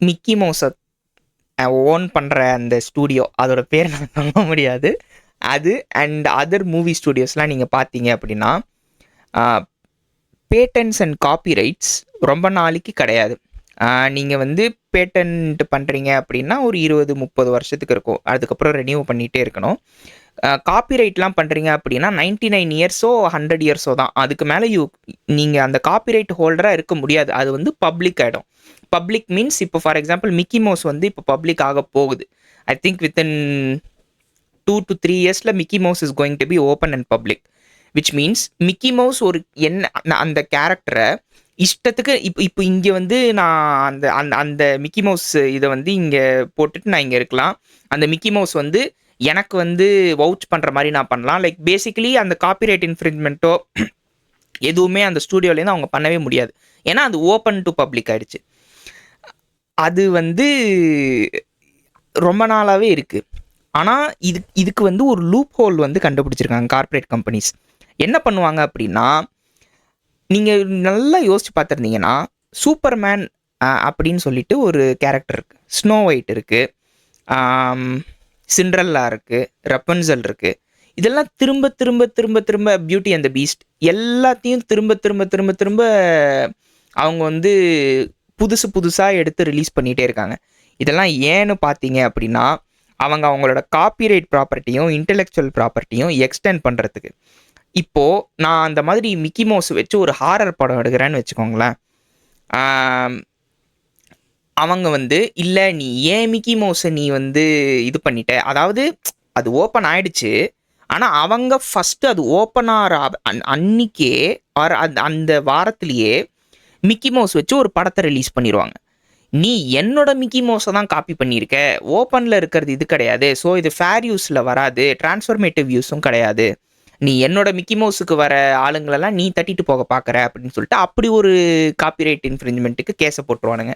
Mickey மவுஸை own பண்ணுற அந்த studio, அதோட பேர் நான் சொல்ல முடியாது. அது அண்ட் அதர் மூவி ஸ்டூடியோஸ்லாம் நீங்கள் பார்த்தீங்க அப்படின்னா பேட்டன்ஸ் அண்ட் காப்பிரைட்ஸ் ரொம்ப நாளைக்கு கிடையாது. நீங்கள் வந்து பேட்டன்ட் பண்ணுறீங்க அப்படின்னா ஒரு 20-30 வருஷத்துக்கு இருக்கும். அதுக்கப்புறம் ரெனியூ பண்ணிகிட்டே இருக்கணும். காப்பிரைட்லாம் பண்ணுறீங்க அப்படின்னா 99 இயர்ஸோ 100 இயர்ஸோ தான். அதுக்கு மேலே நீங்கள் அந்த காப்பிரைட் ஹோல்டராக இருக்க முடியாது. அது வந்து பப்ளிக் ஆகிடும். பப்ளிக் மீன்ஸ் இப்போ ஃபார் எக்ஸாம்பிள் மிக்கி மவுஸ் வந்து இப்போ பப்ளிக் ஆக போகுது. ஐ திங்க் வித்தின் 2 to 3 இயர்ஸில் Mickey mouse is going to be open and public. Which means Mickey mouse ஒரு அந்த கேரக்டரை இஷ்டத்துக்கு இப்போ இங்கே வந்து நான் அந்த அந்த அந்த மிக்கி மவுஸ் இதை வந்து இங்கே போட்டுட்டு நான் இங்கே இருக்கலாம். அந்த மிக்கி மவுஸ் வந்து எனக்கு வந்து வவுச் பண்ணுற மாதிரி நான் பண்ணலாம். லைக் பேசிக்கலி அந்த காப்பிரைட் இன்ஃப்ரிஞ்ச்மெண்ட்டோ எதுவுமே அந்த ஸ்டூடியோலேருந்து அவங்க பண்ணவே முடியாது. ஏன்னா அது ஓப்பன் டு பப்ளிக் ஆயிடுச்சு. அது வந்து ரொம்ப நாளாகவே இருக்குது. ஆனால் இதுக்கு வந்து ஒரு லூப் ஹோல் வந்து கண்டுபிடிச்சிருக்காங்க கார்ப்பரேட் கம்பெனிஸ். என்ன பண்ணுவாங்க அப்படின்னா, நீங்கள் நல்லா யோசிச்சு பார்த்துருந்தீங்கன்னா சூப்பர்மேன் அப்படின்னு சொல்லிட்டு ஒரு கேரக்டர் இருக்குது, ஸ்னோ ஒயிட் இருக்குது, சிண்ட்ரெல்லா இருக்குது, ரப்பன்சல் இருக்குது. இதெல்லாம் திரும்ப திரும்ப திரும்ப திரும்ப பியூட்டி அண்ட் த பீஸ்ட் எல்லாத்தையும் திரும்ப திரும்ப திரும்ப திரும்ப அவங்க வந்து புதுசு புதுசாக எடுத்து ரிலீஸ் பண்ணிகிட்டே இருக்காங்க. இதெல்லாம் ஏன்னு பார்த்தீங்க அப்படின்னா அவங்களோட காப்பிரைட் ப்ராப்பர்ட்டியும் இன்டெலெக்சுவல் ப்ராப்பர்ட்டியும் எக்ஸ்டெண்ட் பண்ணுறதுக்கு. இப்போது நான் அந்த மாதிரி மிக்கி மவுஸ் வச்சு ஒரு ஹாரர் படம் எடுக்கிறேன்னு வச்சுக்கோங்களேன். அவங்க வந்து இல்லை நீ ஏன் மிக்கி மவுஸை நீ வந்து இது பண்ணிட்ட, அதாவது அது ஓப்பன் ஆயிடுச்சு. ஆனால் அவங்க ஃபஸ்ட்டு அது ஓப்பன் ஆகிற அன்னைக்கே அந்த வாரத்திலேயே மிக்கி மவுஸ் வச்சு ஒரு படத்தை ரிலீஸ் பண்ணிடுவாங்க. நீ என்னோட மிக்கி மவுஸை தான் காப்பி பண்ணியிருக்க, ஓப்பனில் இருக்கிறது இது கிடையாது, ஸோ இது ஃபேர் யூஸில் வராது, டிரான்ஸ்ஃபர்மேட்டிவ் யூஸும் கிடையாது, நீ என்னோட மிக்கி மவுஸுக்கு வர ஆளுங்களெல்லாம் நீ தட்டிட்டு போக பார்க்குற அப்படின்னு சொல்லிட்டு அப்படி ஒரு காப்பிரைட் இன்ஃப்ரிஞ்ச்மெண்ட்டுக்கு கேஸை போட்டுருவானுங்க.